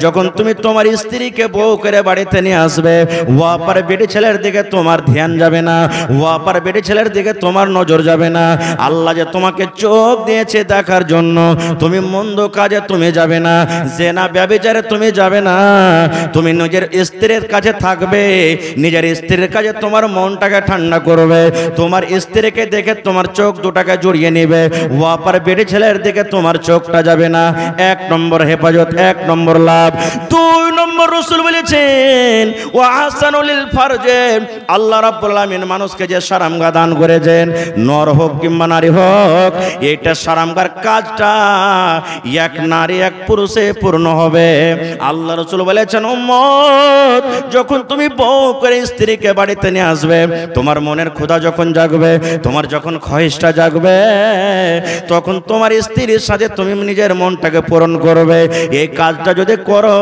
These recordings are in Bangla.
যখন তুমি তোমার স্ত্রীকে বউ করে বাড়িতে নিয়ে আসবে, ওয়াপার বেটি ছেলের দিকে তোমার ধ্যান যাবে না, ওয়াপার বেটি ছেলের দিকে তোমার নজর যাবে না। আল্লাহ যে তোমাকে চোখ দিয়েছে দেখার জন্য, তুমি মন্দ কাজে তুমি যাবে না, জেনা ব্যভিচারে তুমি যাবে না। তুমি নিজের স্ত্রীর কাছে থাকবে, নিজের স্ত্রীর কাছে তোমার মনটাকে ঠান্ডা করবে, তোমার স্ত্রীকে দেখে তোমার চোখ দুটাকে জড়িয়ে নেবে, ওয়াপার বেটি ছেলের দিকে তোমার চোখটা যাবে না। এক নম্বর হেফাজত, এক নম্বর লাভ। দুই নম্বর রাসূল বলেছেন ওয়া আহসানুল ফারজে, আল্লাহ রাব্বুল আলামিন মানুষকে যে শারামগা দান করেছেন, নর হোক কিংবা নারী হোক, এইটা শারামগার কাজটা এক নারী এক পুরুষে পূর্ণ হবে। আল্লাহ রাসূল বলেছেন উম্মত, যখন তুমি বউ করে স্ত্রীকে বাড়িতে নিয়ে আসবে, তোমার মনের ক্ষুধা যখন জাগবে, তোমার যখন খয়েশটা জাগবে, তখন তোমার স্ত্রীর সাথে তুমি নিজের মনটাকে পূরণ করবে। এই কাজটা যদি করো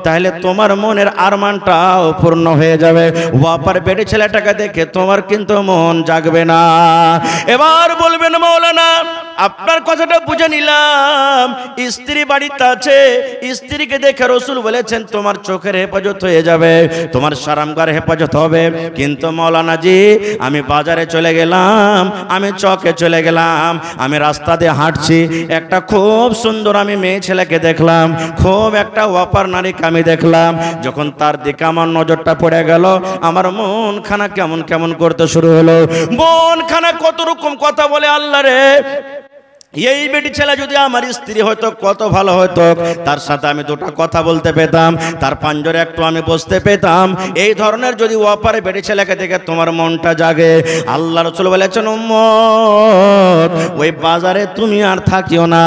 তাহলে তোমার মনের আরমানটাও পূর্ণ হয়ে যাবে। ওয়াপার বেটি ছেলেটাকে দেখে তোমার কিন্তু মন জাগবে না। এবার বলবেন মাওলানা আপনার কথাটা বুঝে নিলাম, স্ত্রী বাড়িতে আছে, স্ত্রীকে দেখে রাসূল বলেছেন তোমার চোখের হেফাজত হয়ে যাবে, তোমার শারামগার হেফাজত হবে। কিন্তু মাওলানা জি, আমি বাজারে চলে গেলাম, আমি চকে চলে গেলাম, আমি রাস্তা দিয়ে হাঁটছি, একটা খুব সুন্দর আমি মেয়ে ছেলেকে দেখলাম, খুব একটা ওয়াপার নারীকে আমি দেখলাম। যখন তার দিকে আমার নজরটা পড়ে গেল, আমার মন খানা কেমন কেমন করতে শুরু হলো। মন খানা কত রকম কথা বলে আল্লাহ রে, এই বেটি ছেলে যদি আমার স্ত্রী হয়তো কত ভালো হতো, তার সাথে আমি দুটো কথা বলতে পেতাম, তার পাঞ্জরে একটু আমি বসতে পেতাম। এই ধরনের যদি ওপারে বেটি ছেলেকে দেখে তোমার মনটা জাগে, আল্লাহ রাসূল বলেছেন উম্মত, ওই বাজারে তুমি আর থাকিও না,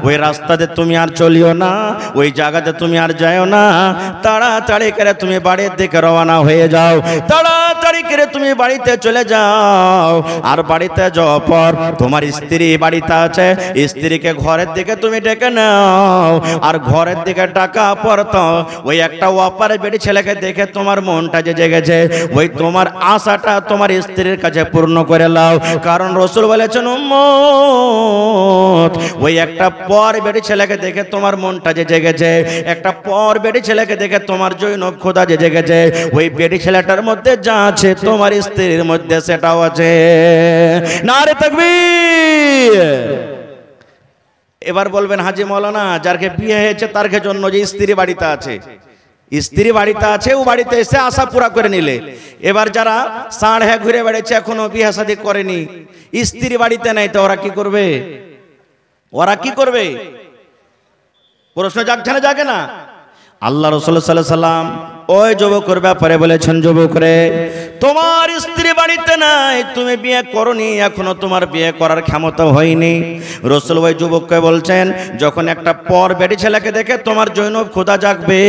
ওই রাস্তাতে তুমি আর চলিও না, ওই জায়গাতে তুমি আর যাও না, তাড়াতাড়ি করে তুমি বাড়ির দিকে রওনা হয়ে যাও, তাড়াতাড়ি করে তুমি বাড়িতে চলে যাও। আর বাড়িতে যাওয়ার পর তোমার স্ত্রী বাড়িতে আছে, স্ত্রীকে ঘরের দিকে তুমি ডেকে নাও। আর ঘরের দিকে ডাকা পর তো ওই একটা ওয়াপারে বেটি ছেলেকে দেখে তোমার মনটা যে জেগেছে, ওই তোমার আশাটা তোমার স্ত্রীর কাছে পূর্ণ করে নাও। কারণ রাসূল বলেছেন উম্মত, ওই একটা পর বেটি ছেলেকে দেখে তোমার মনটা যে জেগেছে, একটা পর বেটি ছেলেকে দেখে তোমার জৈনব খোদা যে জেগেছে, ওই বেটি ছেলেটার মধ্যে যা আছে তোমার স্ত্রীর মধ্যে সেটাও আছে। নারে তাকবীর। এবার বলবেন হাজী মাওলানা, যারকে বিয়ে হয়েছে তার জন্য যে স্ত্রী বাড়িতে আছে, স্ত্রী বাড়িতে আছে, ও বাড়িতে এসে আশা পুরা করে নিলে। এবার যারা সাড় হ্যাঁ ঘুরে বেড়েছে, এখনো বিয়ে শাদী করেনি, স্ত্রী বাড়িতে নাই, তো ওরা কি করবে? ওরা কি করবে? প্রশ্ন জাগছে না, জাগে না? আল্লাহ রাসূল সাল্লাল্লাহু আলাইহি সাল্লাম ওই যুবকের ব্যাপারে বলেছেন, যুবক রে, তোমার স্ত্রী বাড়িতে নাই, তুমি বিয়ে করনি, এখনো তোমার বিয়ে করার ক্ষমতা হয়নি। রাসূল ওই যুবককে বলছেন, যখন একটা পর বেটি ছেলেকে দেখে তোমার জৈনব খোদা জাগবে,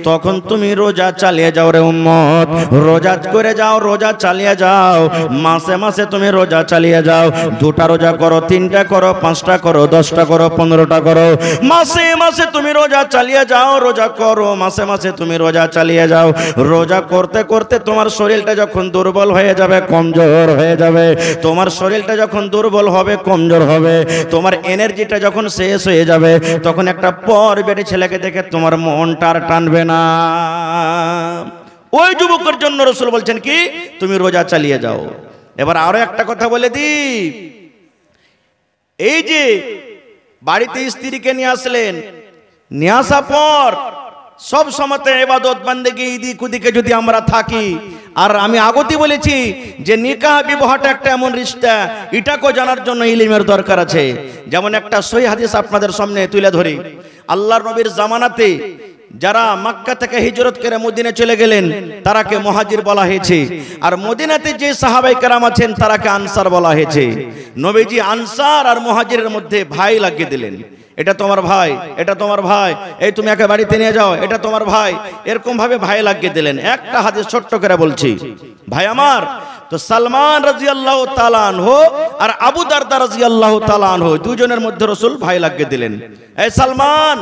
তখন তুমি রোজা চালিয়ে যাও রে উম্মত, রোজা করে যাও, রোজা চালিয়ে যাও, মাসে মাসে তুমি রোজা চালিয়ে যাও। 2টা রোজা করো, 3টা করো, 5টা করো, 10টা করো, 15টা করো, মাসে মাসে তুমি রোজা চালিয়ে যাও, রোজা করো, মাসে মাসে তুমি রোজা চালিয়ে যাও। রোজা করতে করতে তোমার শরীরটা যখন দুর্বল হয়ে যাবে, কমজোর হয়ে যাবে, তোমার শরীরটা যখন দুর্বল হবে, কমজোর হবে, তোমার এনার্জিটা যখন শেষ হয়ে যাবে, তখন একটা পর বেটি ছেলেকে দেখে তোমার মনটা আর টানবে না। ওই যুবকের জন্য রাসূল বলছেন কি, তুমি রোজা চালিয়ে যাও। এবার আরো একটা কথা বলে দি, এই যে বাড়িতে স্ত্রীকে নিয়ে আসলেন, নিয়ে আসার পর সব সময়তে ইবাদত বান্দেগি ইদিক ওদিকে যদি আমরা থাকি, আর আমি আগতে বলেছি যে নিকাহ বিবাহটা একটা এমন রিশতা, এটাকে জানার জন্য ইলমের দরকার আছে। যেমন একটা সহিহ হাদিস আপনাদের সামনে তুলে ধরি। আল্লাহর নবীর জামানাতে যারা মক্কা থেকে হিজরত করে মদিনায় চলে গেলেন, তারাকে মুহাজির বলা হয়েছে, আর মদিনাতে যে সাহাবায়ে কেরাম আছেন তারাকে আনসার বলা হয়েছে। নবীজি আনসার আর মুহাজিরের মধ্যে ভাই লাগিয়ে দিলেন, এটা তোমার ভাই, এটা তোমার ভাই, এই তুমি একে বাড়িতে নিয়ে যাও, এটা তোমার ভাই, এরকম ভাবে ভাই লাগিয়ে দিলেন। একটা হাদিস ছোট্ট করে বলছি ভাই আমার, তো সালমান রাদিয়াল্লাহু তাআলা আনহু আর আবু দারদা রাদিয়াল্লাহু তাআলা আনহু, দুজনের মধ্যে রাসূল ভাই লাগিয়ে দিলেন। এই সালমান,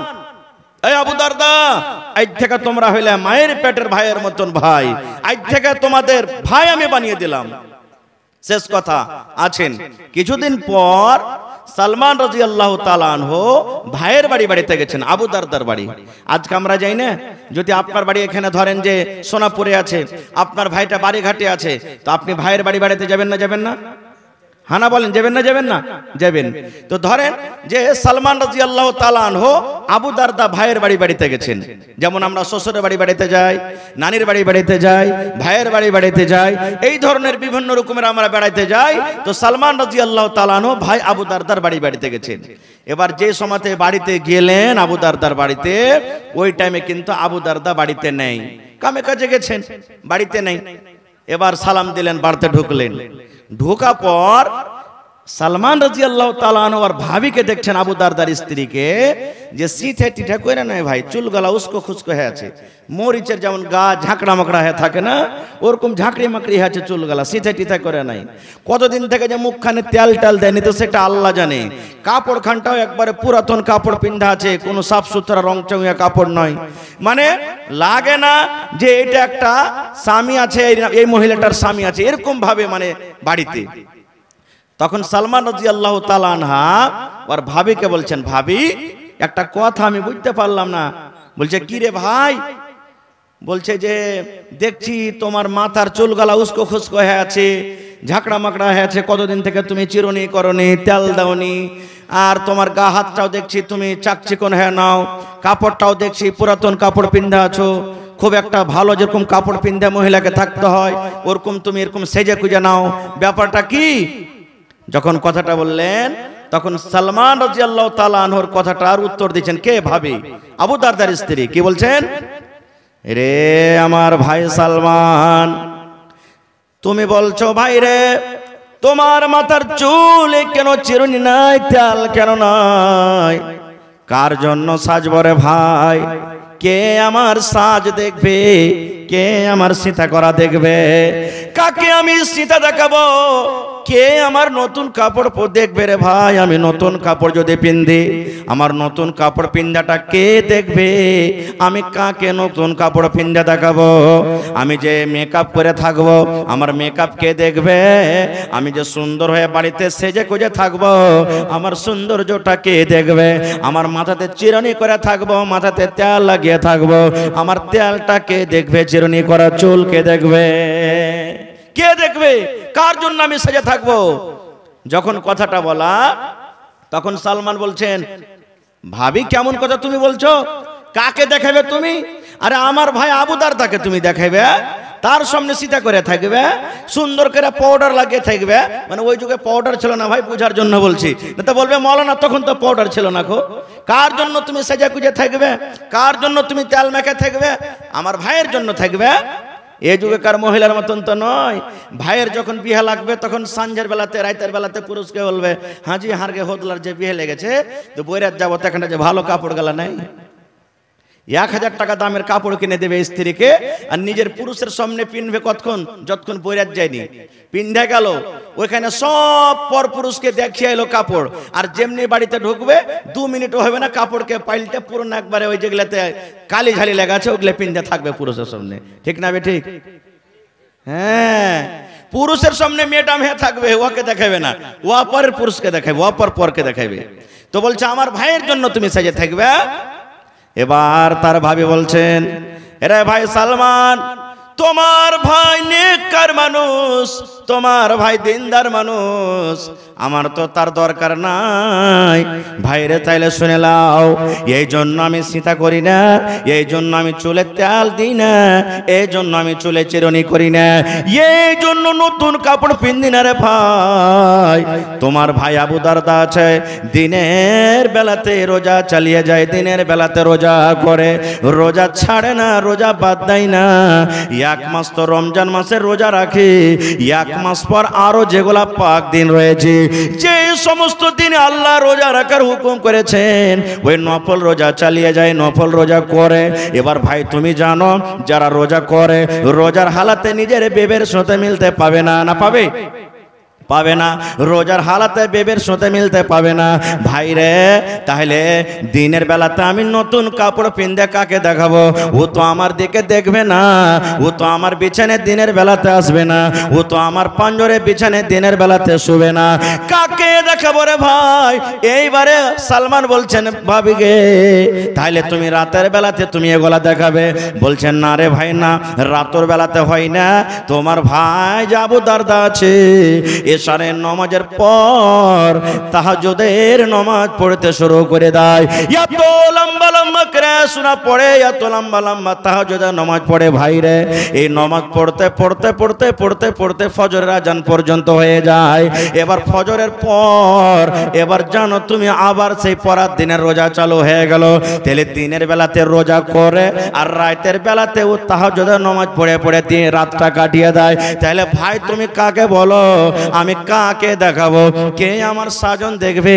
এই আবু দারদা, আজ থেকে তোমরা হইলে মায়ের পেটের ভাইয়ের মতন ভাই, আজ থেকে তোমাদের ভাই আমি বানিয়ে দিলাম। শেষ কথা আছেন। কিছুদিন পর সালমান রাদিয়াল্লাহু তাআলা আনহু ভাইয়ের বাড়িতে গেছেন, আবু দারদার বাড়ি। আজকে আমরা যাই না, যদি আপনার বাড়ি এখানে ধরেন যে সোনাপুরে আছে, আপনার ভাইটা বাড়িঘাটে আছে, তো আপনি ভাইয়ের বাড়িতে যাবেন না? যাবেন না? হানা বলেন, যাবেন না? যাবেন না? যাবেন। তো ধরেন যে সালমান রাদিয়াল্লাহু তাআলা আনহু আবু দারদা ভাইয়ের বাড়িতে গেছেন, যেমন আমরা শ্বশুরের বাড়িতে যাই, নানির বাড়িতে যাই, ভাইয়ের বাড়িতে যাই, এই ধরনের বিভিন্ন রকমের আমরা বেড়াইতে যাই। তো সালমান রাদিয়াল্লাহু তাআলা আনহু ভাই আবু দারদার বাড়িতে গেছেন। এবার যে সময়তে বাড়িতে গেলেন আবু দারদার বাড়িতে, ওই টাইমে কিন্তু আবু দারদা বাড়িতে নেই, কামে কাজে গেছেন, বাড়িতে নেই। এবার সালাম দিলেন, বাড়িতে ঢুকলেন। ঢোকা পর সালমান রাদিয়াল্লাহু তাআলা আনহু আর ভাবিকে দেখছেন, আবু দারদার স্ত্রীকে, যে সিথে টিঠা করে নয় ভাই, চুল গলা উস্কো খুস্কো হয়ে আছে, মরিচের যেমন গা ঝাঁকড়া মাকড়া হয়ে থাকে না, ওরকম ঝাঁকড়ি মাকড়ি হয়ে আছে চুল গলা, সিথে টিঠা করে নাই। কতদিন থেকে যে মুখখানে তেল টাল দেয়নি তো সেটা আল্লাহ জানে। কাপড় খানটাও একবারে পুরাতন কাপড় পিন্ধা আছে, কোনো সাফ সুতরা রং চঙিয়া কাপড় নয়, মানে লাগে না যে এটা একটা স্বামী আছে, এই মহিলাটার স্বামী আছে, এরকম ভাবে মানে বাড়িতে। তখন সালমান রাদিয়াল্লাহু তাআলা আনহা আর ভাবিকে বলছেন, ভাবি একটা কথা আমি বুঝতে পারলাম না। বলছে, কি রে ভাই? বলছে যে দেখছি তোমার মাথার চুলগালা উস্কো খুস্কো হয়ে আছে, ঝাঁকড়া মাকড়া হয়ে আছে, কতদিন থেকে তুমি চিরুনি করনি, তেল দাওনি, আর তোমার গা হাতটাও দেখছি তুমি চাকচিকন হয়ে নাও, কাপড়টাও দেখছি পুরাতন কাপড় পিন্ধা আছো, খুব একটা ভালো যেরকম কাপড় পিন্ধা মহিলাকে থাকতে হয় ওরকম তুমি এরকম সেজে কুজে নাও, ব্যাপারটা কি? যখন কথাটা বললেন তখন সালমান রাদিয়াল্লাহু তাআলা আনহুর কথাটার উত্তর দিয়েছেন কে? ভাবি, আবু দারদার স্ত্রী। কি বলছেন? রে আমার ভাই সালমান, তুমি বলছো ভাই রে তোমার মাথার চুল কেন চিরুনি নাই, তেল কেন নাই, কার জন্য সাজবো রে ভাই? কে আমার সাজ দেখবে? কে আমার সীতা করা দেখবে? কাকে আমি সীতা দেখাবো? কে আমার নতুন কাপড় দেখবে রে ভাই? আমি নতুন কাপড় যদি পিন্ধি, আমার নতুন কাপড় পিন্ধাটা কে দেখবে? আমি কাকে নতুন কাপড় পিন্ধা দেখাবো? আমি যে মেকআপ করে থাকবো, আমার মেকআপ কে দেখবে? আমি যে সুন্দর হয়ে বাড়িতে সেজে গুজে থাকবো, আমার সৌন্দর্যটা কে দেখবে? আমার মাথাতে চিরুনি করে থাকবো, মাথাতে তেল লাগিয়ে থাকবো, আমার তেলটা কে দেখবে? চিরুনি করা চুল কে দেখবে? কে দেখবে? কার জন্য আমি সেজে থাকবো? যখন কথাটা বলা তখন সালমান বলছেন, ভাবি কেমন কথা তুমি বলছো? কাকে দেখাবে তুমি? আরে আমার ভাই আবু দারদাকে তুমি দেখাবে, তার সামনে সীতা করে থাকবে, সুন্দর করে পাউডার লাগিয়ে থাকবে। মানে ওই যুগে পাউডার ছিল না ভাই, বুঝার জন্য বলছি, না তো বলবে মৌলানা তখন তো পাউডার ছিল না। গো কার জন্য তুমি সেজে কুজে থাকবে? কার জন্য তুমি তেল মেখে থাকবে? আমার ভাইয়ের জন্য থাকবে। এই যুগেকার মহিলার মতন তো নয়। ভাইয়ের যখন বিয়ে লাগবে তখন সন্ধ্যের বেলাতে রাতের বেলাতে পুরুষকে বলবে, হাজি হারগে হোদলার যে বিয়ে লেগেছে তো বইরাত যাবো, এখানে যে ভালো কাপড় গালা নাই, 1000 টাকা দামের কাপড় কিনে দেবে স্ত্রীকে, আর নিজের পুরুষের সামনে পিনবে কতক্ষণ? যতক্ষণ বইরাত যায়নি। পিন্ধে গেল ওইখানে সব পর পুরুষকে দেখিয়ে এলো কাপড়, আর যেমনি বাড়িতে ঢুকবে 2 মিনিটও হবে না কাপড়কে পাল্টে পুরনো একবারে ওই যেগুলাতে কালি ঝালি লেগেছে ওগুলো পিন্ধে থাকবে পুরুষের সামনে। ঠিক না বে ঠিক? হ্যাঁ, পুরুষের সামনে ম্যাডাম হয়ে থাকবে, ওকে দেখাবে না, ও পরের পুরুষকে দেখাবে, ও পরকে দেখাবে। তো বলছে আমার ভাইয়ের জন্য তুমি সেজে থাকবে। এবার তার ভাবি বলছেন, রে ভাই সালমান, তোমার ভাই নেককার মানুষ, তোমার ভাই দিনদার মানুষ, আমার তো তার দরকার নাই। ভাইরে তাইলে শুনে লাও, এই জন্য আমি সীতা করি না, এই জন্য আমি চুলে তেল দিই না, এই জন্য আমি চুলে চিরুনি করি না, এই জন্য নতুন কাপড় পিন্দি না রে ভাই। তোমার ভাই আবু দারদা আছে, দিনের বেলাতে রোজা চালিয়ে যায়, দিনের বেলাতে রোজা করে, রোজা ছাড়ে না, রোজা বাদ দেয় না। 1 মাস তো রমজান মাসের রোজা রাখে, 1 মাস পর আরো যেগুলা পাক দিন রয়েছে, যে সমস্ত দিনে আল্লাহ রোজা রাখার হুকুম করেছেন, ওই নফল রোজা চালিয়ে যায়, নফল রোজা করে। এবার ভাই তুমি জানো, যারা রোজা করে রোজার হালাতে নিজের বেবের সাথে মিলতে পাবে না, না পাবে? পাবে না, রোজার হালাতে বেবের সাথে মিলতে পাবে না। ভাই রে, তাহলে দিনের বেলাতে আমি নতুন কাপড় পিনতে কাকে দেখাবো? ও তো আমার দিকে দেখবে না, ও তো আমার বিছানে দিনের বেলাতে আসবে না, ও তো আমার পাঞ্জরে বিছানে দিনের বেলাতে শুবে না। কাকে দেখাবো রে ভাই? এইবারে সালমান বলছেন, ভাবি গে, তাহলে তুমি রাতের বেলাতে তুমি এগুলা দেখাবে? বলছেন না রে ভাই, না, রাতের বেলাতে হয় না। তোমার ভাই যে আবু দারদা আছে, এশারের নামাজের পর তাহাজ্জুদের নামাজ পড়তে শুরু করে দেয়। এত লম্বা লম্বা করে শোনা পড়ে, এত লম্বা লম্বা তাহাজ্জুদের নামাজ পড়ে ভাই রে। এই নামাজ পড়তে পড়তে পড়তে পড়তে পড়তে ফজরের আজান পর্যন্ত হয়ে যায়। এবার ফজরের পর এবার জানো তুমি আবার সেই পরার দিনের রোজা চালু হয়ে গেল। তাহলে দিনের বেলাতে রোজা করে আর রাতের বেলাতে ও তাহাজ্জুদের নামাজ পড়ে পড়ে রাতটা কাটিয়ে দেয়। তাহলে ভাই তুমি কাকে বলো? আমি কাকে দেখাবো? কে আমার সাজন দেখবে?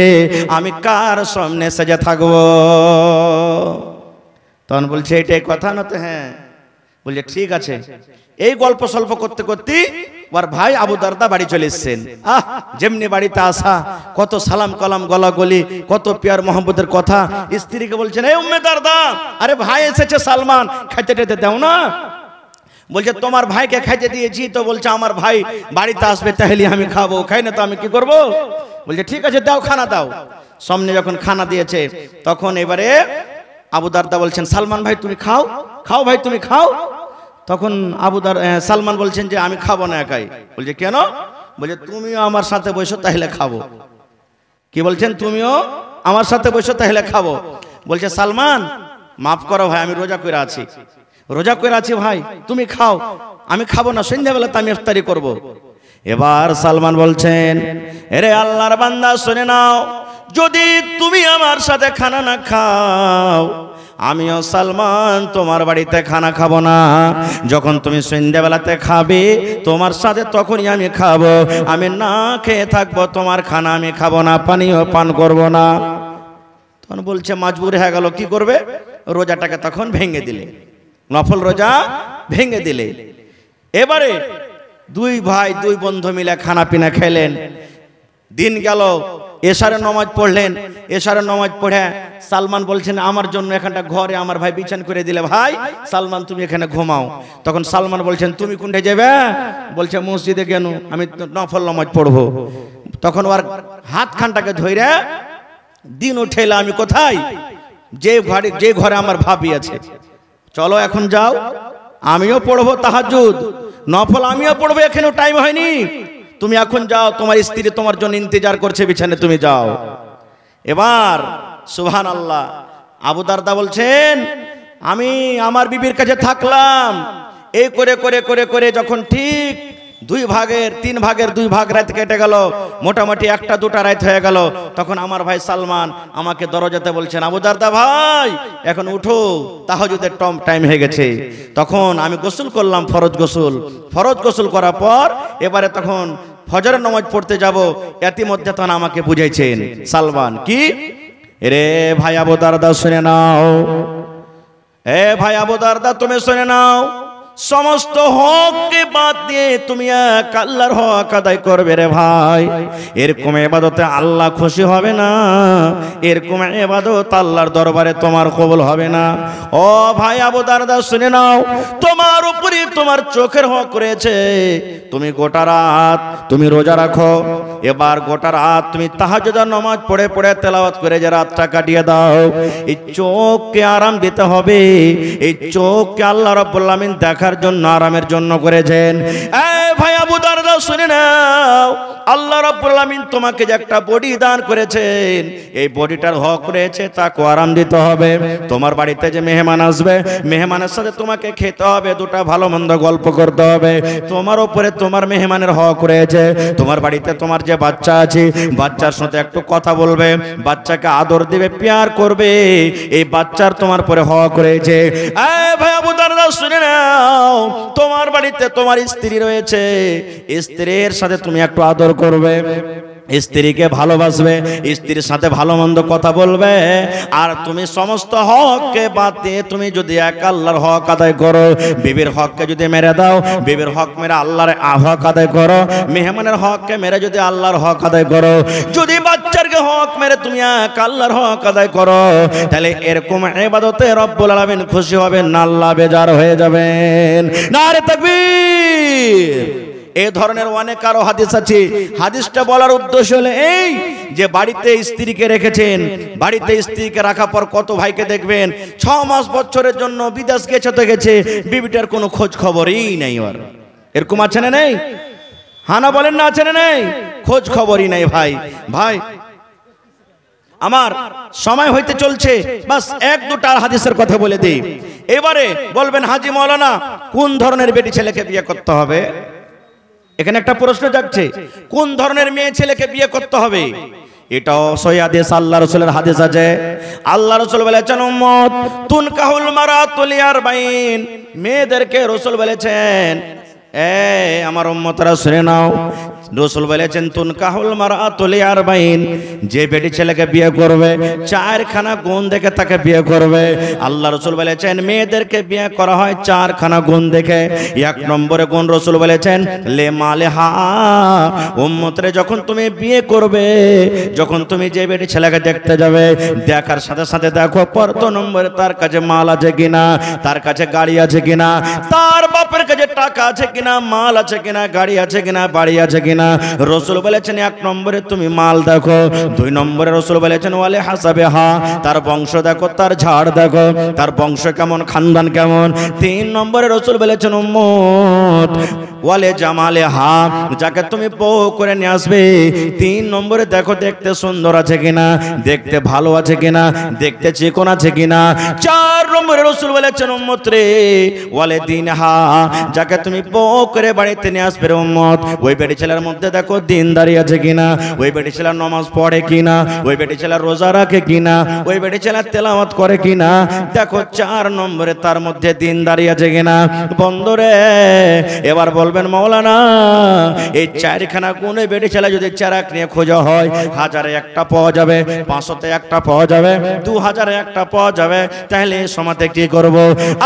আমি কার সামনে সেজে থাকবো? তখন বলছে এটাই কথা না তো? হ্যাঁ। বলছে ঠিক আছে। এই গল্প স্বল্প করতে করতে ওর ভাই আবু দারদা বাড়ি চলে এসেছেন। যেমনি বাড়িতে আসা, কত সালাম কালাম গলাগলি, কত পিয়ার মোহাম্মদের কথা। স্ত্রীকে বলছেন, এই উম্মে দারদা, আরে ভাই এসেছে সালমান, খাইতে টেতে দাও না। বলছে তোমার ভাইকে খাইতে দিয়েছি তো। বলছে আমার ভাই বাড়িতে আসবে, তাহলে আমি খাবো, খাই না তো আমি কি করব? বলছে ঠিক আছে, দাও, খানা দাও। সামনে যখন খানা দিয়েছে তখন এবারে আবু দারদা বলছেন, সালমান ভাই তুমি খাও, খাও ভাই তুমি খাও। তখন সালমান বলছেন যে আমি খাবো না একাই। বলছে কেন? বলছে তুমিও আমার সাথে বসো তাহলে খাবো। কি বলছেন? তুমিও আমার সাথে বসো তাহলে খাবো। বলছে সালমান মাফ করো ভাই, আমি রোজা করে আছি, রোজা করে আছি ভাই, তুমি খাও, আমি খাবো না, সন্ধ্যাবেলা তো আমি ইফতারি করব। এবার সালমান বলছেন, এরে আল্লাহর বান্দা শুনে নাও, যদি তুমি আমার সাথে খানা না খাও, আমিও সালমান তোমার বাড়িতে খানা খাবো না। যখন তুমি সন্ধ্যাবেলাতে খাবে তোমার সাথে তখনই আমি খাবো। আমি না খেয়ে থাকবো, তোমার খানা আমি খাবো না, পানিও পান করবো না। তখন বলছে মজবুর হয়ে গেল, কি করবে? রোজাটাকে তখন ভেঙে দিলে, নফল রোজা ভেঙে দিলে। এবারে দুই ভাই দুই বন্ধু মিলে খানা পিনা খেলেন। দিন গেল, এশারের নামাজ পড়লেন। এশারের নামাজ পড়ে সালমান বলছেন আমার জন্য এখানটা ঘরে আমার ভাই বিছান করে দিলে, ভাই সালমান তুমি এখানে ঘুমাও। তখন সালমান বলছেন তুমি কোনটা যাবে? বলছে মসজিদে কেন? আমি নফল নামাজ পড়বো। তখন ওর হাত খানটাকে ধরে দিন উঠেলা, আমি কোথায়? যে ঘরে আমার ভাবি আছে, চলো এখন যাও, আমিও পড়বো তাহাজ্জুদ নফল, আমিও পড়বো, এখানেও টাইম হয়নি, তুমি এখন যাও, তোমার স্ত্রী তোমার জন্য ইন্তজার করছে বিছানে, তুমি যাও। এবার সুবহানাল্লাহ, আবু দারদা বলছেন আমি আমার বিবির কাছে থাকলাম। এই করে করে করে করে যখন ঠিক 3 ভাগের 2 ভাগ রাত কেটে গেল, মোটামুটি 1টা 2টা রাত হয়ে গেল, তখন আমার ভাই সালমান আমাকে দরজাতে বলছেন, আবু দারদা ভাই এখন উঠো, তাহাজ্জুদের টাইম হয়ে গেছে। তখন আমি গোসল করলাম, ফরজ গোসল করার পর এবারে তখন ফজরের নামাজ পড়তে যাব। ইতিমধ্যে তখন আমাকে বুঝাইছেন সালমান, কি রে ভাই আবু দারদা শুনে নাও, এ ভাই আবু দারদা তুমি শুনে নাও, সমস্ত হককে বাদ দিয়ে তুমি এক আল্লাহর হক আদায় করবে রে ভাই। এরকম ইবাদতে আল্লাহ খুশি হবে না, এরকম ইবাদত আল্লাহর দরবারে তোমার কবুল হবে না। ও ভাই আবু দারদা শুনে নাও, তোমার উপরে তোমার চোখের হক রয়েছে। তুমি গোটা রাত তুমি রোজা রাখো, এবার গোটা রাত তুমি তাহাজ্জুদের নামাজ পড়ে পড়ে তেলাওয়াত করে যে রাতটা কাটিয়ে দাও। এই চোখকে আরাম দিতে হবে, এই চোখকে আল্লাহ রাব্বুল আলামিন দেখার জন্য আরামের জন্য করেছেন। এই ভাই আবু দারদা শুনে নাও, আল্লাহ রাব্বুল আলামিন তোমাকে যে একটা বডি দান করেছেন, এই বডিটার হক রয়েছে, তাকে আরাম দিতে হবে। তোমার বাড়িতে যে মেহমান আসবে, মেহমানের সাথে তোমাকে খেতে হবে, 2টা ভালো মন্দ গল্প করতে হবে। তোমার উপরে তোমার মেহমানের হক রয়েছে। তোমার বাড়িতে তোমার যে বাচ্চা আছে, বাচ্চার সাথে একটু কথা বলবে, বাচ্চাকে আদর দিবে, প্যার করবে, এই বাচ্চার তোমার উপরে হক রয়েছে। এই ভাই আবু দারদা শুনে নাও, তোমার বাড়িতে তোমার স্ত্রী রয়েছে, স্ত্রীর সাথে তুমি একটু আদর করবে, স্ত্রীকে ভালোবাসবে, স্ত্রীর সাথে ভালো মন্দ কথা বলবে, আর তুমি সমস্ত হককে বাদ দিয়ে তুমি যদি এক আল্লাহর হক আদায় করো, বিবির হককে যদি মেরে দাও, বিবির হক মেরে আল্লাহর হক আদায় করো, মেহমানের হককে মেরে যদি আল্লাহর হক আদায় করো, যদি বাচ্চারকে হক মেরে তুমি এক আল্লাহর হক আদায় করো, তাহলে এরকম ইবাদতে রব্বুল আলামিন খুশি হবেন না, আল্লাহ বেজার হয়ে যাবেন। নারে তাকবীর। এই ধরনের অনেক আরো হাদিস আছে। হাদিসটা বলার উদ্দেশ্য হলো এই যে বাড়িতে স্ত্রীকে রেখেছেন, বাড়িতে স্ত্রীকে রাখার পর কত ভাইকে দেখবেন 6 মাস বছরের জন্য বিদেশ গেছে তো গেছে, বিবিটার কোনো খোঁজ খবরই নেই। ওর এরকম আছে না নেই? হানা বলেন না, আছে না নেই? খোঁজ খবরই নাই। ভাই ভাই আমার সময় হইতে চলছে, বাস 1-2টা হাদিসের কথা বলে দিই। এবারে বলবেন হাজী মাওলানা কোন ধরনের বেটি ছেলেকে বিয়ে করতে হবে? এখানে একটা প্রশ্ন জাগছে, কোন ধরনের মেয়ে ছেলেকে বিয়ে করতে হবে? এটাও সহিহ হাদিস, আল্লাহ রাসূলের হাদিস আছে। আল্লাহ রাসূল বলেছেন উম্মত তুনকাহুল মারাতু লিআরবাইন, মেয়েদেরকে রাসূল বলেছেন আমার উম্মতরা শুনে নাও, রাসূল বলেছেন তুনকাহুল মারাতু লিআরবাইন, যে বেটি ছেলেকে বিয়ে করবে 4খানা গুণ দেখে তাকে বিয়ে করবে। আল্লাহ রাসূল বলেছেন মেয়েদেরকে বিয়ে করা হয় 4খানা গুণ দেখে। 1 নম্বরে গুণ রাসূল বলেছেন লে মালেহা, উম্মতরে যখন তুমি বিয়ে করবে, যখন তুমি যে বেটি ছেলেকে দেখতে যাবে, দেখার সাথে সাথে দেখো প্রথম নম্বরে তার কাছে মাল আছে কিনা, তার কাছে গাড়ি আছে কিনা, তার বাপের কাছে টাকা আছে কিনা, মাল আছে কিনা, গাড়ি আছে কিনা, বাড়ি আছে কিনা। রাসূল বলেছেন 1 নম্বরে তুমি মাল দেখো। 2 নম্বরে রাসূল বলেছেন ওয়ালে হাসাবে হা, তার বংশ দেখো, তার ঝাড় দেখো, তার বংশ কেমন, খানদান কেমন। 3 নম্বরে রাসূল বলেছেন উম্মত ওয়ালে জামালে হা, যাকে তুমি বউ করে নিয়ে আসবে 3 নম্বরে দেখো দেখতে সুন্দর আছে কিনা, দেখতে ভালো আছে কিনা, দেখতে চিকন আছে কিনা। 4 নম্বরে রাসূল বলেছেন উম্মত রে ওয়ালে দিনহা, যাকে তুমি বউ করে বাড়িতে নিয়ে আসবে উম্মত, ওই বেটি ছেলের মধ্যে দেখো দিনদারি আছে কিনা, ওই বেটি ছেলে নামাজ পড়ে কিনা, ওই বেটি ছেলে রোজা রাখে কিনা, ওই বেটি ছেলে তেলাওয়াত করে কিনা। দেখো 4 নম্বরে তার মধ্যে দিনদারি আছে কিনা। বন্ধুরে এবার বলবেন মাওলানা এই 4খানা গুণে বেটি ছেলে যদি 4 নিয়ে খোঁজা হয়, 1000-এ একটা পাওয়া যাবে, 500-তে একটা পাওয়া যাবে, 2000-এ একটা পাওয়া যাবে, তাহলে এই সমাজে কি করব?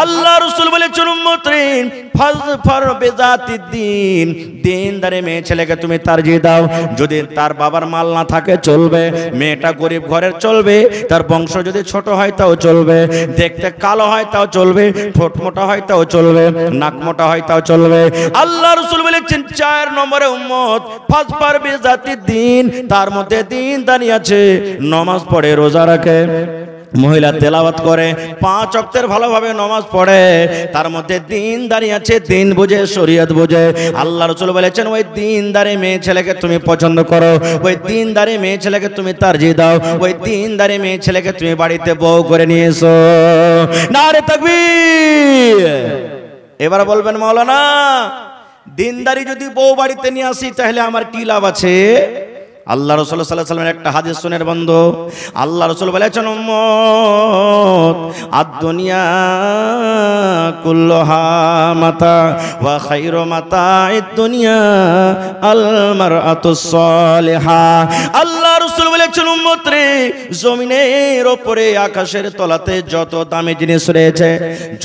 আল্লাহ রাসূল বলেছেন উম্মতিন ফাজফার বিজাতিদ্দিন, দিনদারি মেয়ে ছেলেকে তুমি তারজিহ দাও। যদি তার বাবার মাল না থাকে চলবে, মেয়েটা গরিব ঘরের চলবে, তার বংশ যদি ছোট হয় তাও চলবে, দেখতে কালো হয় তাও চলবে, ঠোঁট মোটা হয় তাও চলবে, নাক মোটা হয় তাও চলবে। আল্লাহ রাসূল বলেছেন 4 নম্বরে উম্মত ফাজফার বিজাতিদ্দিন, তার মধ্যে দিনদারি আছে, নামাজ পড়ে, রোজা রাখে, মহিলা তেলাওয়াত করে, 5 ওয়াক্তের ভালোভাবে নামাজ পড়ে, তার মধ্যে দিনদারি আছে, দিন বুঝে, শরীয়ত বুঝে। আল্লাহ রাসূল বলেছেন ওই দিনদারি মেয়ে ছেলেকে তুমি পছন্দ করো, ওই দিনদারি মেয়ে ছেলেকে তুমি তারজিহ দাও, ওই দিনদারি মেয়ে ছেলেকে তুমি বাড়িতে বউ করে নিয়ে এসো। নারে তাকবীর। এবার বলবেন মাওলানা দিনদারি যদি বউ বাড়িতে নিয়ে আসি তাহলে আমার কি লাভ আছে? আল্লাহ রাসূল সাল্লাল্লাহু আলাইহি ওয়াসাল্লামের একটা হাদিস শুনের বন্ধু, আল্লাহ রাসূল বলেছেন উম্মত আদ-দুনিয়া কুল্লুহা মাতা ওয়া খায়রু মাতা'id দুনিয়া আল মারআতুস সালিহা। আল্লাহ রাসূল বলেছেন উম্মত রে, জমিনের উপরে আকাশের তলাতে যত দামি জিনিস রয়েছে,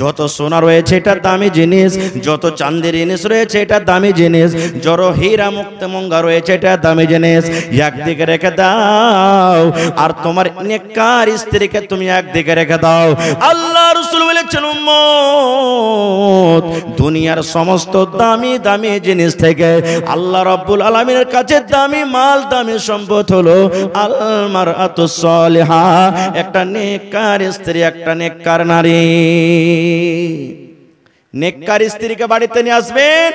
যত সোনা রয়েছে এটা দামি জিনিস, যত চাঁদের জিনিস রয়েছে এটা দামি জিনিস, যত হীরা মুক্তামঙ্গা রয়েছে এটা দামি জিনিস, একদিকে রেখে দাও, আর তোমার নেককার স্ত্রীকে তুমি একদিকে রেখে দাও। আল্লাহ রাসূল বলেছেন উম্মত দুনিয়ার সমস্ত দামি দামি জিনিস থেকে আল্লাহ রাব্বুল আলামিনের কাছে দামি মাল, দামি সম্পদ হলো আল মারআতুস সালিহা, একটা নেককার স্ত্রী, একটা নেককার নারী। নেককার স্ত্রীকে বাড়িতে নিয়ে আসবেন,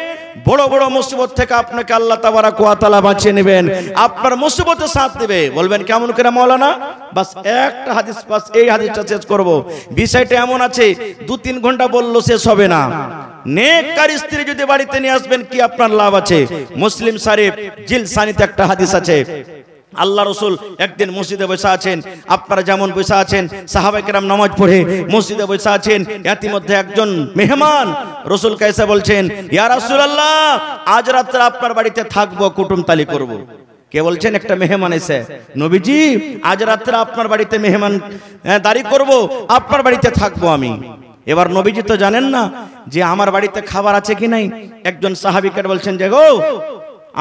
বড় বড় মুসিবত থেকে আপনাকে আল্লাহ তাবারাক ওয়া তাআলা বাঁচিয়ে নেবেন, আপনার মুসিবতে সাথ দেবে। বলবেন কেমন করে মাওলানা? বাস একটা হাদিস, বাস এই হাদিসটা শেষ করব। বিষয়টা এমন আছে 2-3 ঘন্টা বললো শেষ হবে না। নেককার স্ত্রী যদি বাড়িতে নিয়ে আসবেন কি আপনার লাভ আছে? মুসলিম শরীফ জিলসানিতে একটা হাদিস আছে। আল্লাহ রাসূল একদিন মসজিদে বসে আছেন, আপনারা যেমন বসে আছেন, সাহাবায়ে কেরাম নামাজ পড়ে মসজিদে বসে আছেন, ইতিমধ্যে একজন মেহমান রাসূল কাছে বলছেন ইয়া রাসূলুল্লাহ আজ রাতে আপনার বাড়িতে থাকবো, কুটুমতালি করব। কে বলছেন একটা মেহমান এসে, নবীজি আজ রাত্রে আপনার বাড়িতে মেহমান দাঁড়ি করব, আপনার বাড়িতে থাকবো আমি। এবার নবীজি তো জানেন না যে আমার বাড়িতে খাবার আছে কি নাই। একজন সাহাবীকে বলছেন যে গো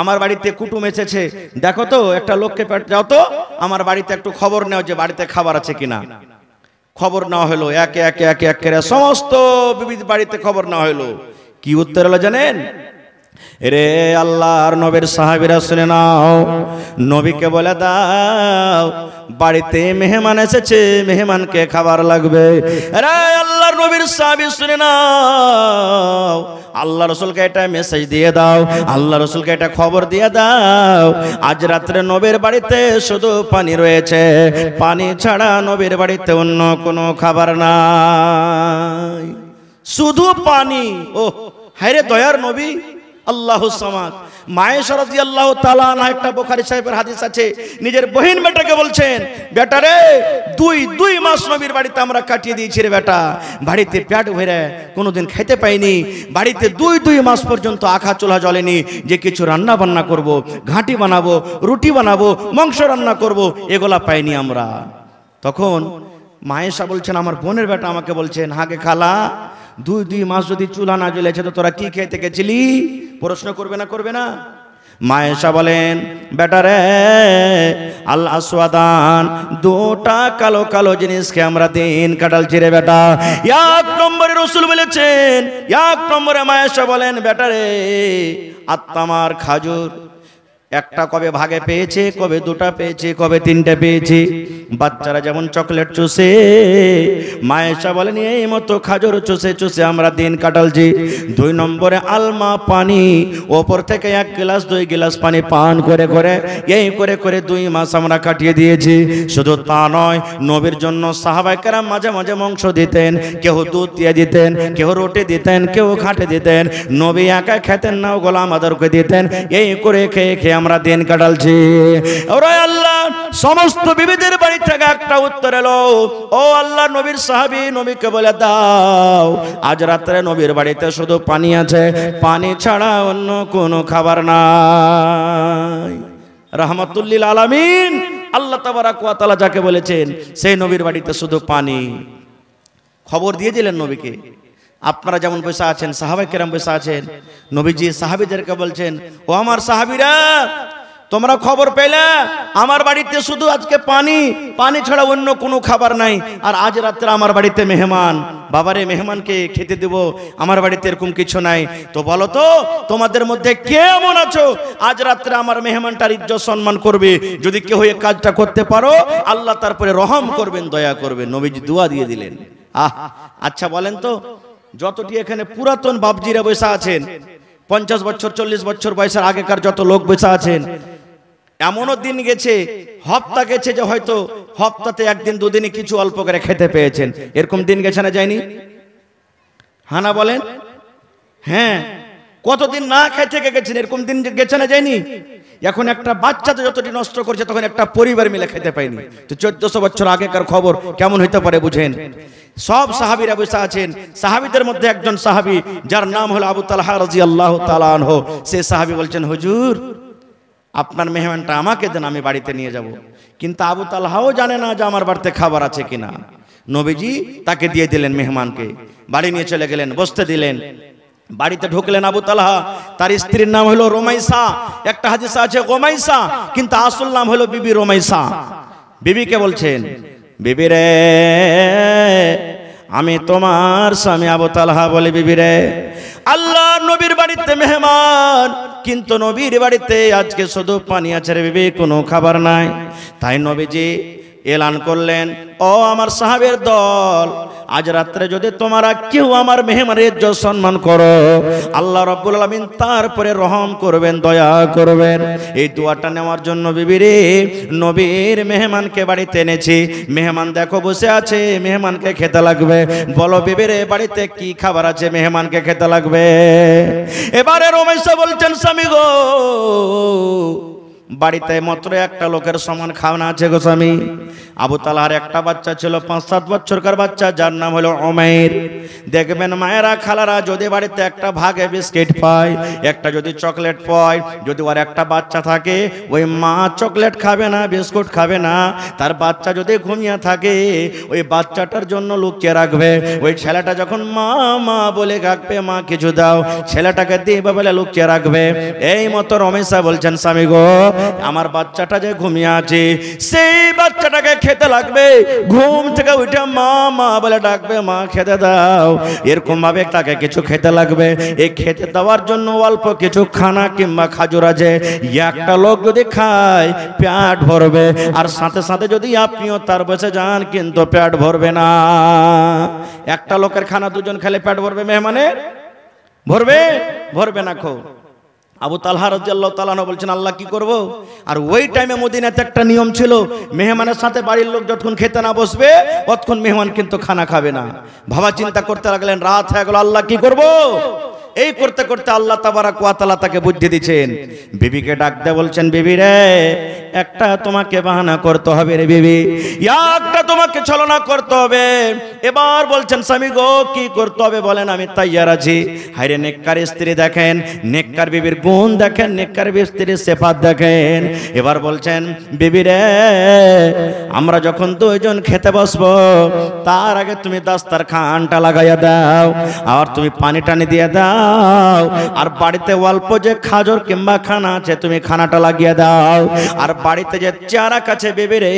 আমার বাড়িতে কুটুম এসেছে, দেখো তো একটা লোককে যাও তো আমার বাড়িতে একটু খবর নাও যে বাড়িতে খাবার আছে কিনা। খবর নেওয়া হলো, একে একে একে একে সমস্ত বিবিধ বাড়িতে খবর নেওয়া হলো। কি উত্তর হলো জানেন? রে আল্লাহর নবীর সাহাবীরা শুনে নাও, নবীকে বলে দাও বাড়িতে মেহমান এসেছে, মেহমানকে খাবার লাগবে। রে আল্লাহর নবীর সাহাবী শুনে নাও, আল্লাহ রাসূলকে এটা মেসেজ দিয়ে দাও, আল্লাহ রাসূলকে এটা খবর দিয়ে দাও, আজ রাত্রে নবীর বাড়িতে শুধু পানি রয়েছে, পানি ছাড়া নবীর বাড়িতে অন্য কোনো খাবার নাই, শুধু পানি। ও হায়রে দয়ার নবী আল্লাহুস সামাদ। মায়েশা রাদিয়াল্লাহু তাআলা আনহা, একটা বুখারী সাহেবের হাদিস আছে, নিজের বহিন বেটাকে বলছেন, বেটা রে দুই মাস নবীর বাড়িতে আমরা কাটিয়ে দিয়েছি রে বেটা, বাড়িতে পেট ভরে কোনোদিন খেতে পাইনি, বাড়িতে দুই মাস পর্যন্ত আখা চুলা জ্বলেনি যে কিছু রান্না বান্না করব, ঘাঁটি বানাবো, রুটি বানাবো, মাংস রান্না করব, এগুলা পাইনি আমরা। তখন মায়েশা বলছেন, আমার বোনের বেটা আমাকে বলছেন, হাগে খালা দুই মাস যদি চুলা না জ্বলেছে তো তোরা কি খেতে গেছিলি? প্রশ্ন করবে না করবে না? মায়েশা বলেন, বেটা রে আল আসওয়াদান, দুটা কালো কালো জিনিসকে আমরা দিন কাটালছি রে বেটা। এক নম্বরে রাসূল বলেছেন, এক নম্বরে মায়েশা বলেন, বেটা রে আত্মামার খাজুর, একটা কবে ভাগে পেয়েছে, কবে দুটা পেয়েছে, কবে তিনটা পেয়েছে। বাচ্চারা যেমন চকলেট চুষে, মায়েশা বলেন এই মতো খাজুর চুষে চুষে আমরা দিন কাটালছি। 2 নম্বরে আলমা, পানি, ওপর থেকে 1 গ্লাস 2 গ্লাস পানি পান করে করে এই করে করে 2 মাস আমরা কাটিয়ে দিয়েছি। শুধু তা নয়, নবীর জন্য সাহাবায়ে কেরাম মাঝে মাঝে মাংস দিতেন, কেউ দুধ দিয়ে দিতেন, কেউ রুটি দিতেন, কেউ ঘাটে দিতেন। নবী একা খেতেন না, ওগুলো আমাদেরকে দিতেন। এই করে খেয়ে খেয়ে আমরা দিন কাটালছি। ওরে আল্লাহ, সমস্ত বিবিদের বাড়ি থেকে একটা উত্তর এলো, ও আল্লাহ নবীর সাহাবী, নবীকে বলে দাও আজ রাত্রে নবীর বাড়িতে শুধু পানি আছে, পানি ছাড়া অন্য কোনো খাবার নাই। রাহমাতুল লিল আলামিন আল্লাহ তাবারাক ওয়া তাআলা যাকে বলেছেন, সেই নবীর বাড়িতে শুধু পানি। খবর দিয়ে দিলেন নবীকে, আপনারা যেমন বসে আছেন, সাহাবায়ে কেরাম বসে আছেন, নবীজি সাহাবীদেরকে বলছেন, ও আমার সাহাবীরা, তোমরা খবর পেলে আমার বাড়িতে শুধু আজকে পানি, পানি ছাড়া অন্য কোনো খাবার নাই, আর আজ রাত্রে আমার বাড়িতে মেহমান। বাবারে মেহমানকে খেতে দেব, আমার বাড়িতে এরকম কিছু নাই। তো বলো তো তোমাদের মধ্যে কে এমন আছো আজ রাত্রে আমার মেহমানটার ইজ্জত সম্মান করবে? যদি কেউ এই কাজটা করতে পারো, আল্লাহ তারপরে রহম করবেন, দয়া করবেন। নবীজি দোয়া দিয়ে দিলেন। আচ্ছা বলেন তো, যতটি এখানে পুরাতন বাপজিরা বসে আছেন, 50 বছর 40 বছর বয়সের আগেকার যত লোক বসে আছেন, এমনও দিন গেছে, হপ্তা গেছে যে হয়তো হপ্তাতে একদিন দুদিনে কিছু অল্প করে খেতে পেয়েছেন, এরকম দিন গেছে না যায়নি? হানা বলেন, হ্যাঁ, কতদিন না খেয়ে থেকে গেছেন, এরকম দিন গেছে না যায়নি? এখন একটা বাচ্চা তো যতটি নষ্ট করছে, তখন একটা পরিবার মিলে খেতে পায়নি। তো 1400 বছর আগেকার খবর কেমন হইতে পারে বুঝেন। সব সাহাবীরা বসে আছেন, সাহাবীদের মধ্যে একজন সাহাবী যার নাম হলো আবু তালহা রাদিয়াল্লাহু তাআলা আনহু, সে সাহাবী বলছেন, হুজুর আপনার মেহমানটা আমাকে দেন, আমি বাড়িতে নিয়ে যাব। কিন্তু আবু তালহাও জানে না যে আমার বাড়িতে খাবার আছে কিনা। নবীজি তাকে দিয়ে দিলেন মেহমানকে, বাড়ি নিয়ে চলে গেলেন, বসতে দিলেন। বাড়িতে ঢুকলেন আবু তালহা, তার স্ত্রীর নাম হলো রোমাইসা, একটা হাদিসে আছে গোমাইসা, কিন্তু আসল নাম হলো বিবি রোমাইসা। বিবিকে বলছেন, বিবি রে আমি তোমার স্বামী আবু তালহা। বলে, বিবি রে আল্লাহ নবীর বাড়িতে মেহমান, কিন্তু নবীর বাড়িতে আজকে শুধু পানি আছে রে বিবি, কোনো খাবার নাই। তাই নবীজি এলান করলেন, ও আমার সাহাবের দল, আজ রাত্রে যদি তোমরা কেউ আমার মেহমানের ইজ্জত সম্মান করো, আল্লাহ রাব্বুল আলামিন তারপরে রহম করবেন, দয়া করবেন। এই দোয়াটা নেওয়ার জন্য বিবিরে নবীর মেহমানকে বাড়িতে এনেছি। মেহমান দেখো বসে আছে, মেহমানকে খেতে লাগবে। বলো বিবিরে বাড়িতে কি খাবার আছে, মেহমানকে খেতে লাগবে। এবারে রমেশা বলছেন, স্বামী গো বাড়িতে মাত্র একটা লোকের সমান খাওয়ানো আছে গো স্বামী। আবু তালহার একটা বাচ্চা ছিল, 5-7 বছরকার বাচ্চা, যার নাম হলো উমাইর। দেখবেন মায়েরা খালারা যদি বাড়িতে একটা ভাগে বিস্কিট পায়, একটা যদি চকলেট পায়, যদি ওর একটা বাচ্চা থাকে, ওই মা চকলেট খাবে না, বিস্কুট খাবে না, তার বাচ্চা যদি ঘুমিয়ে থাকে ওই বাচ্চাটার জন্য লুকিয়ে রাখবে। ওই ছেলেটা যখন মা মা বলে ডাকবে, মা কিছু দাও, ছেলেটাকে দিবে বলে লুকিয়ে রাখবে। এই মতো রমেশা বলছেন, স্বামী গো, আমার বাচ্চাটা যে ঘুমিয়ে আছে সেই বাচ্চাটাকে খেতে লাগবে, ঘুম থেকে উঠে মা মা বলে ডাকবে, মা খেতে দাও, এরকম ভাবে তাকে কিছু খেতে লাগবে। এই খেতে দেওয়ার জন্য অল্প কিছু খানা কিংবা খাজুর আছে, একটা লোক যদি খায় পেট ভরবে, আর সাথে সাথে যদি আপনিও তার বসে যান কিন্তু পেট ভরবে না। একটা লোকের খানা দুজন খেলে পেট ভরবে, মেহমানের ভরবে? ভরবে না। খো আবু তালহা রাদিয়াল্লাহু তাআলা আনহু বলছেন, আল্লাহ কি করব? আর ওই টাইমে মদিনাতে একটা নিয়ম ছিল, মেহমানের সাথে বাড়ির লোক যতক্ষণ খেতে না বসবে ততক্ষণ মেহমান কিন্তু খানা খাবে না। ভাবা চিন্তা করতে লাগলেন, রাত হয়ে গেল, আল্লাহ কি করব? এই করতে করতে আল্লাহ তাবারাক ওয়া তাআলা তাকে বুদ্ধি দিয়েছেন। বিবিকে ডাক দিয়ে বলছেন, বিবি রে, একটা তোমাকে বাহানা করতে হবে রে বিবি, একটা তোমাকে ছলনা করতে হবে। এবার বলছেন, স্বামী গো কি করতে হবে বলেন, আমি তৈয়ার আছি। হায়রে নেককার স্ত্রী দেখেন, নেককার বিবির গুণ দেখেন, নেককার স্ত্রীর সিফাত দেখেন। এবার বলছেন, বিবি রে, আমরা যখন দুইজন খেতে বসবো তার আগে তুমি দাস্তারখানটা লাগাইয়া দাও, আর তুমি পানি টানি দিয়ে দাও, আর বাড়িতে অল্প যে খাজর কিংবা খানা আছে তুমি খানাটা লাগিয়ে দাও, আর বাড়িতে যে চারাক আছে বিবি রে,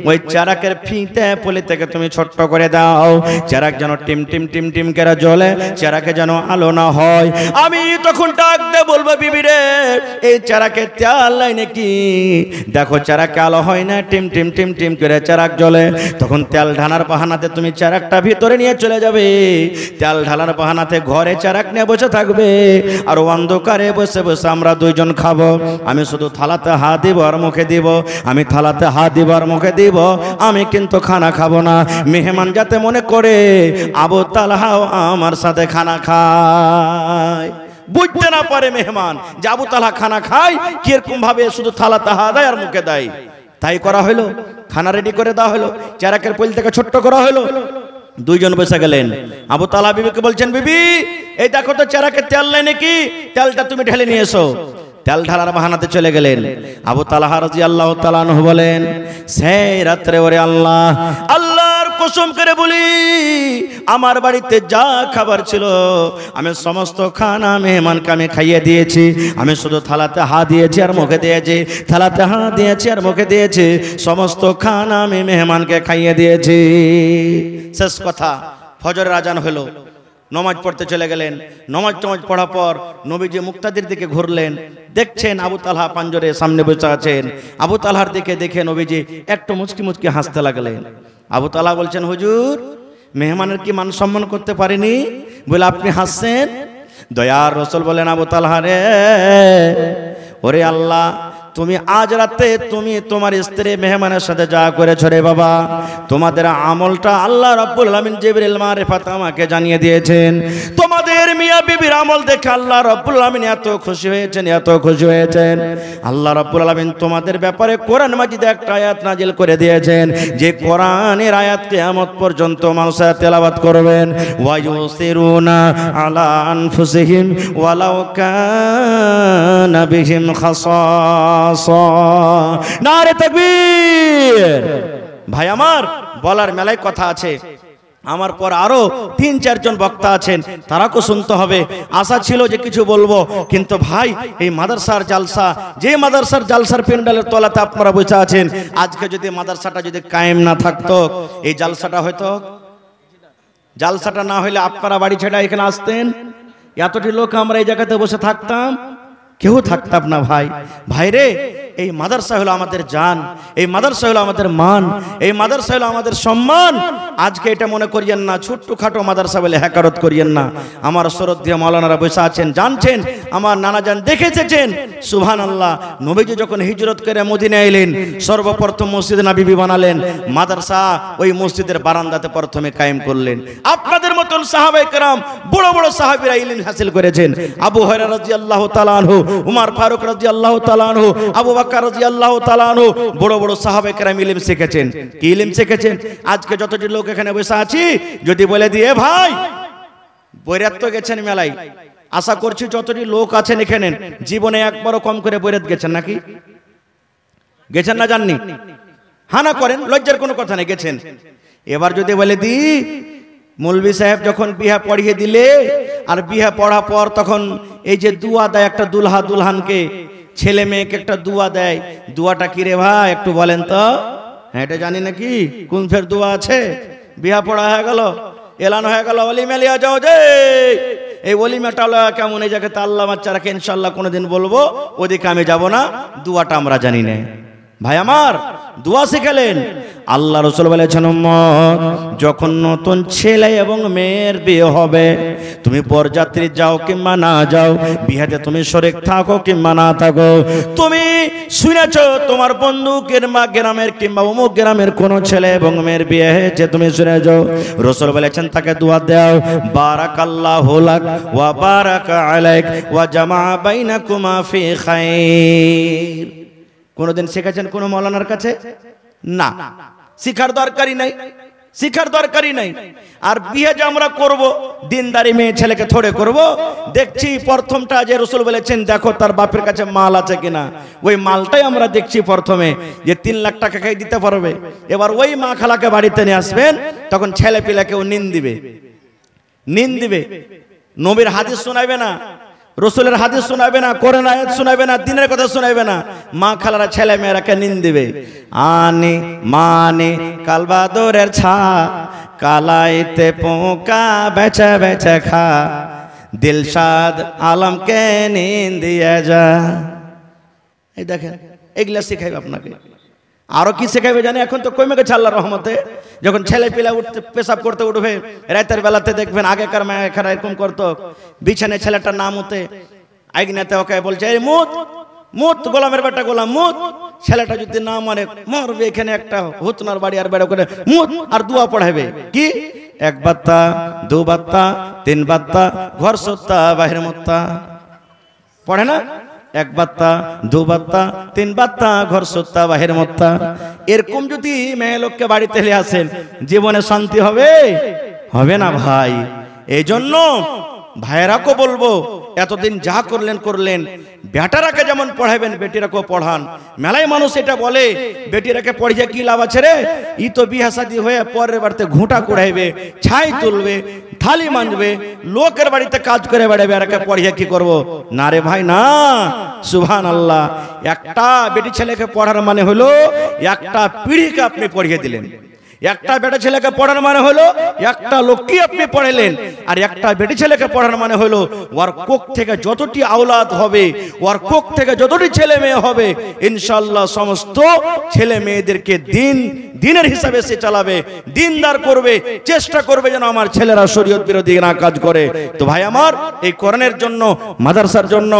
ওই চারাকের ফিতে পলি থেকে তুমি ছোট্ট করে দাও, চারাক যেন টিম টিম টিম টিম করে জ্বলে, চারাকে যেন আলো না হয়। আমি তখন ডাক দিয়ে বলবো, বিবি রে, এই চারাকে তেল নাই নাকি? দেখো চারাকে আলো হয় না, টিম টিম টিম টিম করে চারাক জ্বলে। তখন তেল ঢালার বাহানাতে তুমি চারাকটা ভিতরে নিয়ে চলে যাবে, তেল ঢালার বাহানাতে ঘরে চারাক নিয়ে বসে থাকবে, আর অন্ধকারে বসে বসে আমরা দুইজন খাবো। আমি শুধু থালাতে হাত দিব আর মুখে দিব, আমি থালাতে হাত দিব আর মুখে দিব, আমি কিন্তু খানা খাবো না। মেহমান যাতে মনে করে আবু তালহাও আমার সাথে খানা খায়, বুঝতে না পারে মেহমান যে আবু তালহা খানা খায় কিরকম ভাবে, শুধু থালাতে হাত দেয় আর মুখে দেয়। তাই করা হলো, খানা রেডি করে দেওয়া হলো, চারাকের পলি থেকে ছোট্ট করা হলো। দুইজন বসে গেলেন। আবু তালহা বিবিকে বলছেন, বিবি এই দেখো তো চারাকে তেল নাই নাকি, তেলটা তুমি ঢেলে নিয়ে এসো। তেল ঢালার বাহানাতে চলে গেলেন। আবু তালহা রাদিয়াল্লাহু তাআলা আনহু বলেন, সেই রাত্রে ওরে আল্লাহ, আল্লাহর কসম করে বলি, আমার বাড়িতে যা খাবার ছিল আমি সমস্ত খানা মেহমানকে আমি খাইয়ে দিয়েছি। আমি শুধু থালাতে হাত দিয়েছি আর মুখে দিয়েছি, থালাতে হাত দিয়েছি আর মুখে দিয়েছি, সমস্ত খানা আমি মেহমানকে খাইয়ে দিয়েছি। শেষ কথা, ফজরের আজান হলো, নমাজ পড়তে চলে গেলেন। নমাজ পড়ার পর নবীজি মুক্তাদির দিকে ঘুরলেন, দেখছেন আবু তালহা পাঞ্জরে সামনে বসে আছেন। আবু তালহার দিকে দেখে নবীজি একটু মুচকি মুচকি হাসতে লাগলেন। আবু তালহা বলছেন, হুজুর মেহমানের কি মান সম্মান করতে পারেনি বলে আপনি হাসছেন? দয়ার রাসূল বলেন, আবু তালহা রে, ওরে আল্লাহ, তুমি আজ রাতে তুমি তোমার স্ত্রী মেহমানের সাথে যা করেছো রে বাবা, তোমাদের আমলটা আল্লাহ রাব্বুল আলামিন জিবরিল মারিফাত আমাকে জানিয়ে দিয়েছেন। তোমাদের মিয়া বিবির আমল দেখে আল্লাহ রাব্বুল আলামিন এত খুশি হয়েছেন, এত খুশি হয়েছেন। আল্লাহ রাব্বুল আলামিন তোমাদের ব্যাপারে কোরআন মাজিদে একটা আয়াত নাজিল করে দিয়েছেন, যে কোরআনের আয়াত কিয়ামত পর্যন্ত মানুষরা তেলাওয়াত করবেন। ওয়া ইউসিরুনা আলা আনফুসিহিম ওয়ালাউ কানা বিহিম খাসাস। নারে তাকবীর। ভাই আমার, বলার মেলায় কথা আছে, আমার পর আরো ৩-৪ জন বক্তা আছেন, তারাকে শুনতে হবে। আশা ছিল যে কিছু বলবো, কিন্তু ভাই এই মাদ্রাসার জালসা, যে মাদ্রাসার জালসার প্যান্ডেলের তলাতে আপনারা বসে আছেন, আজকে যদি মাদ্রাসাটা যদি কায়েম না থাকতো, এই জালসাটা হয়তো, জালসাটা না হইলে আপনারা বাড়ি ছেড়ে এখানে আসতেন, এতটি লোক আমরা এই জায়গাতে বসে থাকতাম, কেউ থাকতাম না। ভাই ভাইরে, এই মাদ্রাসা হলো আমাদের জান, এই মাদ্রাসা হলো আমাদের মান, এই মাদ্রাসা হলো আমাদের সম্মান। আজকে এটা মনে করিয়েন না ছোট্টখাটো মাদ্রাসা বলে হ্যাকারত করিয়েন না। আমার শ্রদ্ধেয় মাওলানারা বসে আছেন, জানছেন, আমার নানা জান দেখে এসেছেন। সুবহানাল্লাহ, নবীজি যখন হিজরত করে মদিনায় এলেন, সর্বপ্রথম মসজিদ নববী বানালেন, মাদ্রাসা ওই মসজিদের বারান্দাতে প্রথমে কায়েম করলেন। আপনাদের মতন সাহাবায়ে কেরাম, বড় বড় সাহাবীরা ইলম হাসিল করেছেন। আবু হুরায়রা রাদিয়াল্লাহু তাআলা আনহু, উমর ফারুক রাদিয়াল্লাহু তাআলা আনহু, আবু বকর রাদিয়াল্লাহু তাআলা আনহু, বড় বড় সাহাবায়ে কেরাম ইলম শিখেছেন। কি ইলম শিখেছেন? আজকে যতটি লোক এখানে বসে আছি, যদি বলে দিয়ে ভাই বৈরাত তো গেছেন মেলায়, আশা করছি যতটি লোক আছেন এখানে জীবনে একবারও কম করে বৈরাত গেছেন নাকি? গেছেন না জাননি? হানা করেন, লজ্জার কোনো কথা নেই, গেছেন। এবার যদি বলে দি মৌলভী সাহেব যখন বিহা পড়িয়ে দিলে আর বিহা পড়া পর তখন এই যে দুয়া দেয় একটা দুলহা দুলহানকে, ছেলে মেয়েকে একটা দুয়া দেয়, দুয়াটা কি রে ভাই একটু বলেন তো? হ্যাঁ এটা জানি নাকি কোন ফের দুয়া আছে? বিহা পড়া হয়ে গেল, এলান হয়ে গেল, ওলিমা লিয়া যাও যে, এই ওলিমাটা কেমন এই জায়গাতে আল্লাহ বাচ্চা রাখে ইনশাল্লাহ কোনোদিন বলবো, ওদিকে আমি যাব না, দুয়াটা আমরা জানি না। ভাই আমার দোয়া শিখালেন। আল্লাহ রাসূল বলেছেন উম্মত যখন নতুন ছেলে এবং মেয়ের বিয়ে হবে, তুমি বরযাত্রী যাও কিংবা না যাও, বিয়েতে তুমি শরীক থাকো কিংবা না থাকো, তুমি শুনেছো তোমার বন্ধু কিংবা গ্রামের কিংবা অমুক গ্রামের কোন ছেলে এবং মেয়ের বিয়ে হয়েছে, তুমি শুনেছো, রাসূল বলেছেন তাকে দোয়া দাও, বারাকাল্লাহু লাক ওয়া বারাকা আলাইক ওয়া জামা বাইনাকুমা ফি খাইর। কোনদিন শিখেছেন কোন মাওলানার কাছে? না, শিখার দরকারই নাই, শিখার দরকারই নাই। আর বিয়ে যে আমরা করব দিনদারি মেয়ে ছেলেকে থোড়ে করব, দেখছি প্রথমটা যে রাসূল বলেছেন দেখো তার বাপের কাছে মাল আছে কিনা, ওই মালটাই আমরা দেখছি প্রথমে যে 3 লাখ টাকা খাই দিতে পারবে। এবার ওই মা খালাকে বাড়িতে নিয়ে আসবেন, তখন ছেলে পিলাকেও নিন দিবে, নিন দিবে, নবীর হাদিস শোনাবে না, রসুলের হাদিস শোনাবে না, কোরআন আয়াত শোনাবে না, দিনের কথা শোনাবে না, মা খালারা ছেলে মেয়েরাকে নিন দিবে। আনে মানে কালবাদরের ছা, কালাইতে পোকা বেচা বেচা খা, দিলশাদ আলমকে নিন দিয়ে যা। এই দেখেন এগুলা শিখাইবে আপনাকে। আরো কি শেখাবে জানে? এখন তো কমে গেছে আল্লাহর রহমতে, যখন ছেলে পিলা উঠতে পেশাব করতে উঠবে রাতের বেলাতে দেখবেন আগেকার মায়েরা এরকম করতো, বিছানে ছেলেটার নাম হতে আইগনাতে ওকে বলছে এই মুত মুত, গোলামের বেটা গোলাম মুত, ছেলেটা যদি না মানে মরবে, এখানে একটা হুতনার বাড়ি আর বেড়া করে মুত আর দোয়া পড়াবে কি 1 বাত্তা 2 বাত্তা 3 বাত্তা ঘর সত্তা বাহির মুত্তা, পড়ে না? 1 বাত্তা 2 বাত্তা 3 বাত্তা ঘর সত্তা বাহির মুত্তা। এরকম যদি মেয়ে লোককে বাড়িতে নিয়ে আসেন, জীবনে শান্তি হবে? হবে না ভাই। এই জন্য ভাইরাকে বলবো এতদিন যা করলেন করলেন, বেটারাকে যেমন পড়াবেন বেটিরাকেও পড়ান। মেলায় মানুষ এটা বলে বেটিরাকে পড়িয়ে কি লাভ আছে রে, ই তো বিহা শাদী হয়ে পরের বাড়িতে ঘুঁটা কুড়াইবে, ছাই তুলবে, থালি মানবে, লোকের বাড়িতে কাজ করে বেড়াবে, আর একে পড়িয়ে কি করবো? না রে ভাই না, সুবহানাল্লাহ। একটা বেটি ছেলেকে পড়ার মানে হলো একটা পিঢ়িকে আপনি পড়িয়ে দিলেন। একটা বেটা ছেলেকে পড়ার মানে হলো একটা লোককে আপনি পড়ালেন, আর একটা বেটি ছেলেকে পড়ার মানে হলো ওর কোখ থেকে যতটি আওলাদ হবে, ওর কোখ থেকে যতটি ছেলে মেয়ে হবে, ইনশাআল্লাহ সমস্ত ছেলে মেয়েদেরকে দিনের হিসাবে সে চালাবে, দিনদার করবে, চেষ্টা করবে যেন আমার ছেলেরা শরীয়ত বিরোধী না কাজ করে। তো ভাই আমার, এই কোরআনের জন্য, মাদ্রাসার জন্য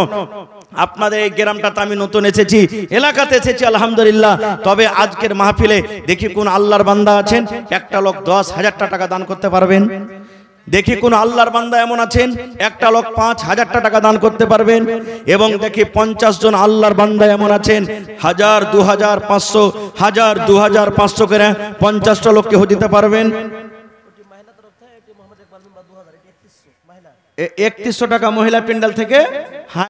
আপনাদের এই গ্রামটাতে আমি নতুন এসেছি, এলাকাতে এসেছি আলহামদুলিল্লাহ। তবে আজকের মাহফিলে দেখি কোন আল্লাহর বান্দা আছেন একটা লোক 10,000 টাকা দান করতে পারবেন? দেখি কোন আল্লাহর বান্দা এমন আছেন একটা লোক 5,000 টাকা দান করতে পারবেন? এবং দেখি 50 জন আল্লাহর বান্দা এমন আছেন 1000, 2000, 500, 1000, 2500 করে 50টা লোককে দিতে পারবেন? 3100 টাকা মহিলা প্যান্ডেল থেকে